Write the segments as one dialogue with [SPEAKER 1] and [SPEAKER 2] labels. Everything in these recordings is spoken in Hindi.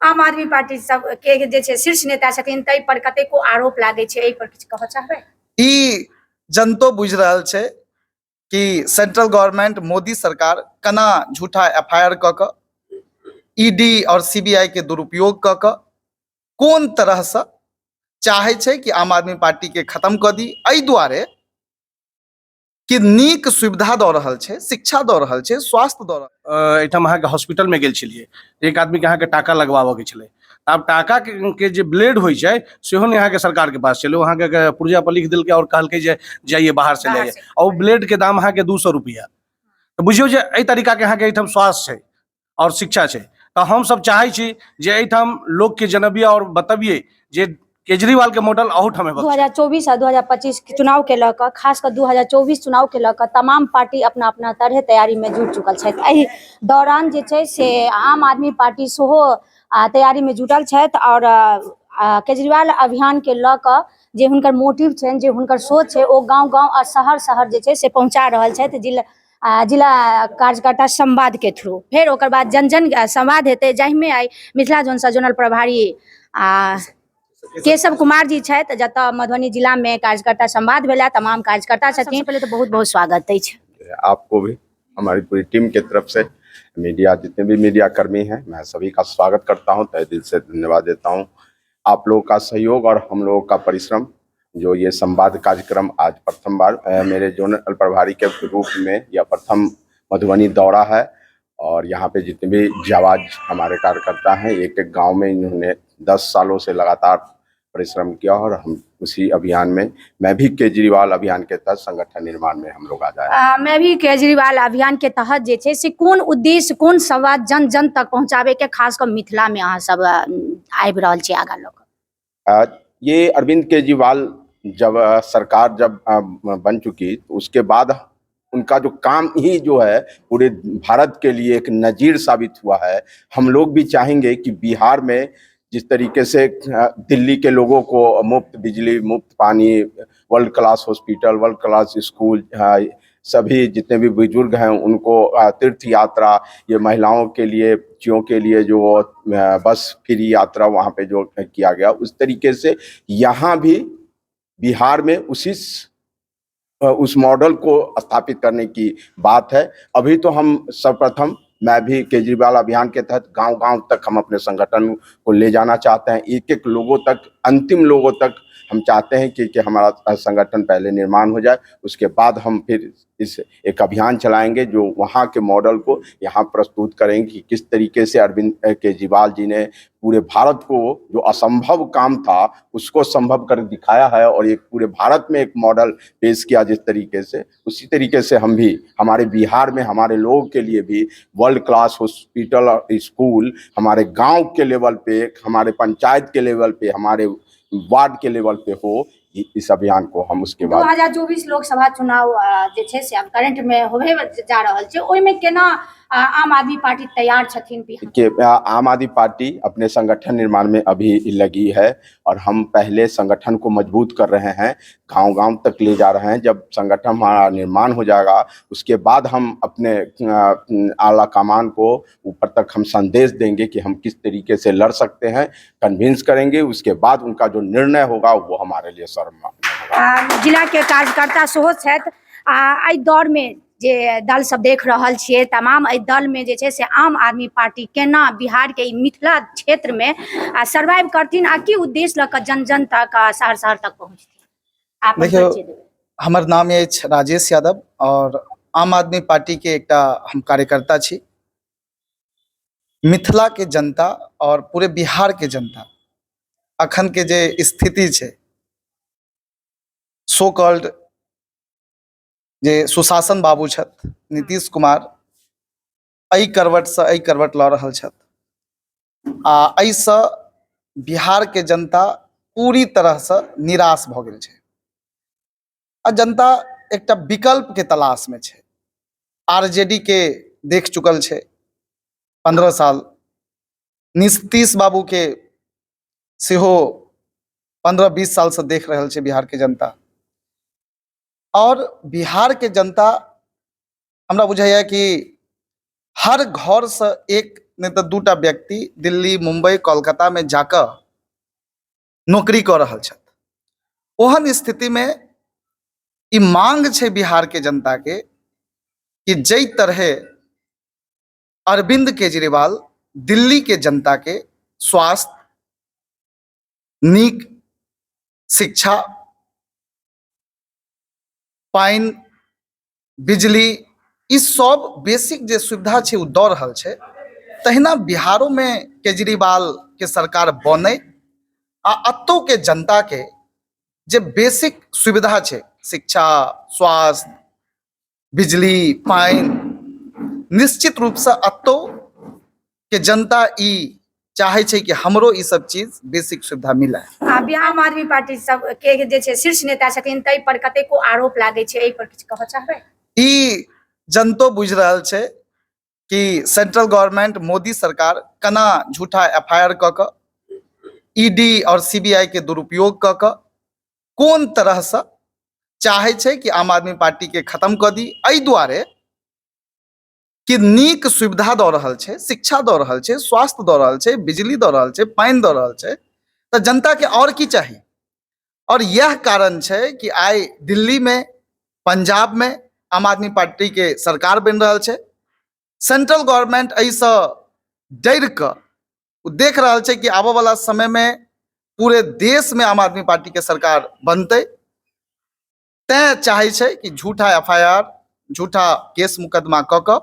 [SPEAKER 1] आम आदमी पार्टी सब के जे छै शीर्ष नेता छथिन तै पर कतेको आरोप लागे छै, एहि पर किछु कहऽ चाहबै?
[SPEAKER 2] ई जनतो बुझि रहल छै कि सेंट्रल गवर्नमेंट मोदी सरकार केना झूठा एफआईआर कऽ कऽ ईडी और सीबीआई के दुरुपयोग कऽ कऽ कोन तरह से चाहे छै कि आम आदमी पार्टी के खत्म कऽ दी। एहि दुआरे कि नीक सुविधा दऽ रहल छै, शिक्षा दऽ रहल छै, स्वास्थ्य दऽ रहल।
[SPEAKER 3] एहिठाम अहाँके हॉस्पिटल में गेल छलिए, एक आदमी के अहाँके टाका लगवाबऽ के छलै, आब टाका के जे ब्लेड होइ छै सेहो नहीं अहाँके सरकार के पास छलै, अहाँके पुर्जा पर लिख देलकै और कहलकै जे जाइए बाहर से लाइए, और ब्लेड के दाम अहाँके 200 रुपया। तो बुझियौ जे एहि तरीका के अहाँके एहिठाम स्वास्थ्य छै और शिक्षा छै। तो हम सब चाहै छी जे एहिठाम लोग के जनबिए और बतबिए जे केजरीवाल के मॉडल अहूठाम
[SPEAKER 1] 2024 आ 2025 के चुनाव के लऽ कऽ, खासकर 2024 चुनाव के लऽ कऽ तमाम पार्टी अपना अपना तरह तैयारी में जुट चुकल छथि। एहि दौरान जे छै से आम आदमी पार्टी सेहो तैयारी में जुटल छथि और केजरीवाल अभियान के लऽ कऽ जे हुनकर मोटिव छनि, जे हुनकर सोच छै, ओ गाँव गाँव आ शहर शहर जे छै से पहुँचा रहल छथि जिला कार्यकर्ता संवाद के थ्रू। फिर ओकर बाद जन जन संवाद हेतै, जाहिमे आई मिथिला जोन से जोनल प्रभारी केशव कुमार जी छथि, जतऽ मधुबनी जिला में कार्यकर्ता संवाद भेला, तमाम कार्यकर्ता छथिन। पहले तो बहुत बहुत स्वागत है
[SPEAKER 4] आपको भी, हमारी पूरी टीम की तरफ से, मीडिया जितने भी मीडिया कर्मी हैं, मैं सभी का स्वागत करता हूं, तहे दिल से धन्यवाद देता हूं। आप लोगों का सहयोग और हम लोगों का परिश्रम, जो ये संवाद कार्यक्रम आज प्रथम बार मेरे जोनल प्रभारी के रूप में यह प्रथम मधुबनी दौरा है, और यहाँ पे जितने भी जाबाज हमारे कार्यकर्ता हैं, एक एक गाँव में इन्होंने 10 सालों से लगातार परिश्रम किया, और हम उसी अभियान में, मैं भी केजरीवाल अभियान के तहत संगठन निर्माण में हम लोग आ जाए।
[SPEAKER 1] मैं भी केजरीवाल अभियान के तहत जे छै से कोन उद्देश्य, कोन संवाद जन जन तक पहुंचाबे के, खासकर मिथिला में अहाँ सब आबि रहल छी आगा लोग?
[SPEAKER 4] ये अरविंद केजरीवाल जब सरकार जब बन चुकी, तो उसके बाद उनका जो काम ही जो है पूरे भारत के लिए एक नजीर साबित हुआ है। हम लोग भी चाहेंगे कि बिहार में जिस तरीके से दिल्ली के लोगों को मुफ्त बिजली, मुफ्त पानी, world class hospital, world class school, सभी जितने भी बुजुर्ग हैं उनको तीर्थ यात्रा, ये महिलाओं के लिए, बच्चियों के लिए जो बस फ्री यात्रा वहाँ पे जो किया गया, उस तरीके से यहाँ भी बिहार में उस मॉडल को स्थापित करने की बात है। अभी तो हम सर्वप्रथम, मैं भी केजरीवाल अभियान के तहत गांव गांव तक हम अपने संगठन को ले जाना चाहते हैं, एक एक लोगों तक, अंतिम लोगों तक हम चाहते हैं कि हमारा संगठन पहले निर्माण हो जाए, उसके बाद हम फिर इस एक अभियान चलाएंगे जो वहाँ के मॉडल को यहाँ प्रस्तुत करेंगे कि किस तरीके से अरविंद केजरीवाल जी ने पूरे भारत को जो असंभव काम था उसको संभव कर दिखाया है, और एक पूरे भारत में एक मॉडल पेश किया जिस तरीके से, उसी तरीके से हम भी हमारे बिहार में हमारे लोगों के लिए भी वर्ल्ड क्लास हॉस्पिटल और स्कूल हमारे गांव के लेवल पे, हमारे पंचायत के लेवल पे, हमारे वार्ड के लेवल पे हो, इस अभियान को हम उसके बाद
[SPEAKER 1] 2024 लोकसभा चुनाव जे छै से अब करंट में होबे जा रहल छै, ओइ में केना आम आदमी पार्टी तैयार छथिन?
[SPEAKER 4] कि आम आदमी पार्टी अपने संगठन निर्माण में अभी लगी है, और हम पहले संगठन को मजबूत कर रहे हैं, गांव गांव तक ले जा रहे हैं। जब संगठन हमारा निर्माण हो जाएगा उसके बाद हम अपने आला कमान को ऊपर तक हम संदेश देंगे कि हम किस तरीके से लड़ सकते हैं, कन्विंस करेंगे, उसके बाद उनका जो निर्णय होगा वो हमारे लिए सर्वमान्य।
[SPEAKER 1] जिला के कार्यकर्ता सेहो छथि, एहि दौर में जे दल सब देख रहल छियै, तमाम एहि दल में जे छै से आम आदमी पार्टी केना बिहार के मिथिला क्षेत्र में सर्वाइव करथिन, आ की उद्देश्य लऽ कऽ जन जन तक, शहर शहर तक पहुँचथिन?
[SPEAKER 2] देखियो, हमर नाम अछि राजेश यादव और आम आदमी पार्टी के एकटा हम कार्यकर्ता छी। मिथिला के जनता और पूरे बिहार के जनता अखन के जे स्थिति छै, सो कॉल्ड जे सुशासन बाबू छथि नीतीश कुमार, एहि करवट से एहि करवट लऽ रहल छथि, आ एहिसँ बिहार के जनता पूरी तरह से निराश भऽ गेल छै, आ जनता एकटा विकल्प के तलाश में छै। आरजेडी के देख चुकल छै 15 साल, नीतीश बाबू के सेहो 15-20 साल से देख रहल छै बिहार के जनता, और बिहार के जनता हमरा बुझाइया कि हर घर से एक नहीं तो दूटा व्यक्ति दिल्ली मुंबई कोलकाता में जाकर नौकरी कर रहल छथि। ओहन स्थिति में ई मांग छै बिहार के जनता के कि जई तरह अरविंद केजरीवाल दिल्ली के जनता के स्वास्थ्य, नीक शिक्षा, पानी, बिजली, ई सब बेसिक जे सुविधा छै उ दऽ रहल छै, तहिना बिहारो में केजरीवाल के सरकार बने आ अतौ के जनता के जे बेसिक सुविधा छै, शिक्षा, स्वास्थ्य, बिजली, पानी, निश्चित रूप से अतौ के जनता ई चाहे छै कि हमरो ई सब चीज बेसिक सुविधा मिले।
[SPEAKER 1] बिहार आम आदमी पार्टी सब के जे छै शीर्ष नेता छथिन तै पर कतेको आरोप लागे छै, एहि पर किछु कहऽ चाहबै?
[SPEAKER 2] ई जनतो बुझ रहल छै कि सेंट्रल गवर्नमेंट मोदी सरकार कना झूठा एफआईआर क क ईडी और सीबीआई के दुरुपयोग क क कोन तरह से चाहे छै कि आम आदमी पार्टी के खत्म क दी। एहि दुआरे कि नीक सुविधा दऽ रहल छै, शिक्षा दऽ रहल छै, स्वास्थ्य दऽ रहल छै, बिजली दऽ रहल छै, पानी दऽ रहल छै, तऽ जनता के और की चाही। और यह कारण छै कि आइ दिल्ली में, पंजाब में आम आदमी पार्टी के सरकार बन रहल छै। सेंट्रल गवर्नमेंट एहिसँ डर कऽ देख रहल छै कि आबऽ वाला समय में पूरे देश में आम आदमी पार्टी के सरकार बनतै, तैं चाहे छै कि झूठा एफआईआर, झूठा केस मुकदमा कऽ कऽ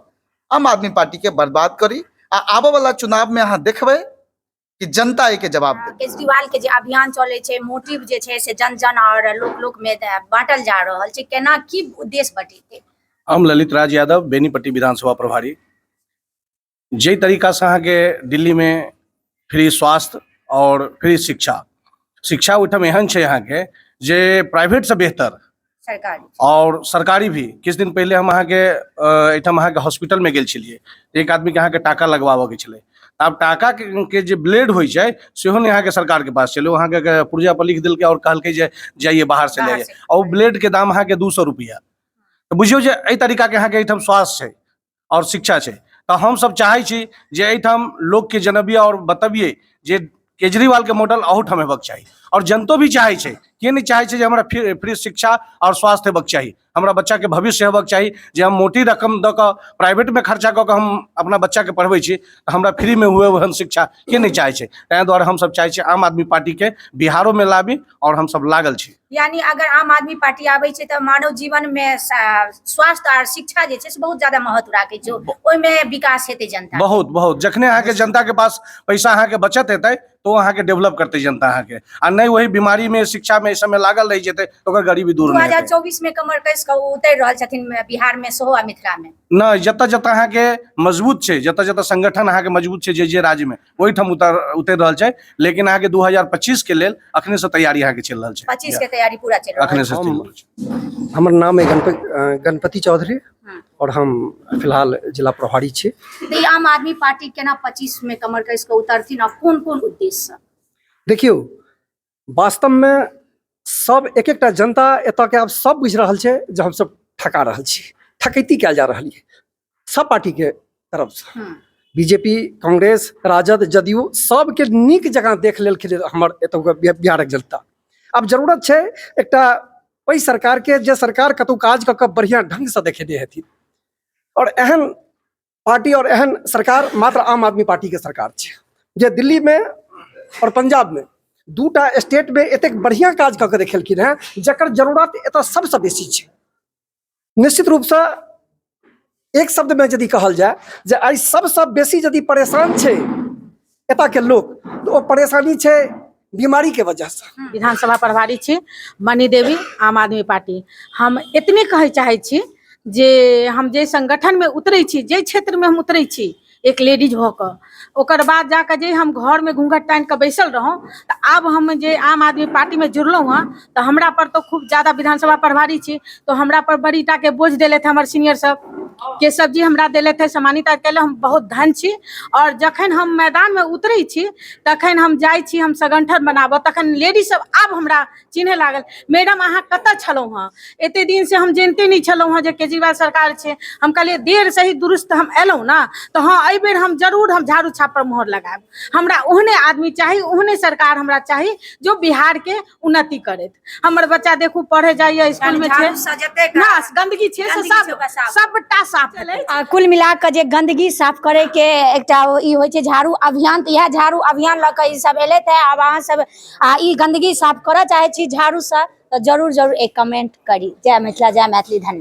[SPEAKER 2] आम आदमी पार्टी के बर्बाद करी। आ आबऽ वाला चुनाव में अहाँ देखबै कि जनता एके जवाब दे।
[SPEAKER 1] केजरीवाल के जे अभियान चले छै, मोटिव जे छै से जन जन और लोक लोक में बांटल जा रहल छै, केना की उद्देश्य बटेतै?
[SPEAKER 3] हम ललित राज यादव, बेनीपट्टी विधानसभा प्रभारी। जे तरीका से अहाँ के दिल्ली में फ्री स्वास्थ्य और फ्री शिक्षा ओहिठाम एहन छै अहाँ के जे प्राइवेट से बेहतर
[SPEAKER 1] सरकारी
[SPEAKER 3] और सरकारी भी। किछु दिन पहले हम अहाँ के एहिठाम अहाँ के हॉस्पिटल में गेल छलियै, एक आदमी के अहाँ के टाका लगवाबऽ के छलै। आब टाका के जे ब्लेड होइ छै सेहो नहीं अहाँ के सरकार के पास छलै, अहाँ के पुर्जा पर लिख देलकै और कहलकै जे जाइए बाहर से ले आइए, और ब्लेड के दाम अहाँ के 200 रुपया। तो बुझियौ जे एहि तरीका के अहाँ के एहिठाम स्वास्थ्य छै और शिक्षा छै। तो हम सब चाहे छी जे एहिठाम लोक के जनबिए और बतबिए जे केजरीवाल के मॉडल अहूठाम हेबाक चाही। और जनतो भी चाहे छै, के नहीं चाहे छै जे हमरा फ्री शिक्षा और स्वास्थ्य हेबाक चाही, हमरा बच्चा के भविष्य हेबाक चाही। जे हम मोटी रकम दऽ कऽ प्राइवेट में खर्चा कऽ कऽ हम अपना बच्चा के पढ़बै छी, तऽ हमरा फ्री में हुए ओहन शिक्षा के नहीं चाहे छै। ताहि दुआरे हम सब चाहे छी आम आदमी पार्टी के बिहारो में लाबी, और हम सब लागल छी।
[SPEAKER 1] यानी अगर आम आदमी पार्टी आबै छै तऽ मानव जीवन में स्वास्थ्य और शिक्षा जे छै से बहुत ज्यादा महत्व राखै छै, ओहिमे विकास हेतै जनता
[SPEAKER 3] बहुत जखने अहाँ के जनता के पास पैसा अहाँ के बचत हेतै तो अहाँ के डेवलप करते जनता अहाँ के, आ नहीं वही बीमारी में शिक्षा में इस समय लागल रही जेतै तो ओकर गरीबी दूर नहीं हेतै।
[SPEAKER 1] 2024 में कमर कस कऽ उतरि रहल छथिन बिहार में सेहो आ मिथिला में।
[SPEAKER 3] नहीं, जतऽ जतऽ अहाँ के मजबूत छै, जतऽ जतऽ संगठन अहाँ के मजबूत छै, जे राज्य में ओहिठाम उतरि रहल छै। लेकिन अहाँ के 2025 के लेल अखने से तैयारी अहाँ के चल रहल छै,
[SPEAKER 1] 25 के तैयारी पूरा चल रहल
[SPEAKER 3] अखने से चल रहल छै।
[SPEAKER 5] हमर नाम है गणपति चौधरी और हम फिलहाल जिला प्रभारी छी।
[SPEAKER 1] तो आम आदमी पार्टी केना 25 में कमर कस कऽ उतरथिन और कोन कोन उद्देश्य से?
[SPEAKER 5] देखियो, वास्तव में सब एक एकटा जनता एतऽ के आब सब बुझि रहल छै जे हम सब ठका रहल छी, ठकैती कयल जा रहल है सब पार्टी के तरफ से। बीजेपी, कांग्रेस, राजद, जदयू सबके नीक जगह देख लेलखिन हमर एतुका बिहारक जनता। अब जरूरत छै एकटा ओहि सरकार के जे सरकार कतौ काज कऽ कऽ बढ़िया ढंग से देखेने हेथिन, और एहन पार्टी और एहन सरकार मात्र आम आदमी पार्टी के सरकार छै, जे दिल्ली में और पंजाब में दूटा स्टेट में एतेक बढ़िया काज कऽ के देखेलखिन हैं, जकर जरूरत एतऽ सबसे बेसी छै। निश्चित रूप से एक शब्द में यदि कहल जाए जे आई सबसे बेसी यदि परेशान छै एतऽ के लोग, तो वो परेशानी छै बीमारी के वजह से।
[SPEAKER 6] विधानसभा प्रभारी छी मनी देवी, आम आदमी पार्टी। हम इतने कहे चाहे छी जे हम जे संगठन में उतरे छी, जे क्षेत्र में हम उतरे छी एक लेडीज भऽ कऽ, ओकर बाद जाकर जे हम घर में घूंघट टाँग के बैसल रहूँ, तो आब हम जे आम आदमी पार्टी में जुड़लहुँ हँ, तो हमरा पर तो खूब ज्यादा विधानसभा प्रभारी छी, तो हमरा पर बड़ी टा के बोझ देले थे हमर सीनियर सब केशव जी हमरा देले थे सम्मानित केले, हम बहुत धन्य छी। और जखन हम मैदान में उतरे छी तखन हम जाय छी हम संगठन बनाबो, तखन लेडीज सब आब हमरा चिन्हे लागल, मैडम अहाँ कतऽ छलहुँ हँ, एते दिन से हम जानते नहीं छलहुँ हँ जे केजरीवाल सरकार छै। हम कहलिए देर सही दुरुस्त हम एलहुँ ना, तो हाँ एहि बेर हम जरूर हम झाड़ू छाप पर मोहर लगायब। हमरा ओहने आदमी चाही, ओहने सरकार हमरा चाही जो बिहार के उन्नति करैत। हमर बच्चा देखू पढ़े जाइए स्कूल में छै ना, गंदगी छै से सबटा साफ भेलै।
[SPEAKER 1] कुल मिला के जे गंदगी साफ करे के एकटा ई होइ छै झाड़ू अभियान, तऽ इएह झाड़ू अभियान लऽ कऽ ई सब एले थे। आब अहाँ सब ई गंदगी साफ करऽ चाहे छी झाड़ू से, तो जरूर जरूर एक कमेंट करी। जय मिथिला, जय मैथिली, धन्यवाद।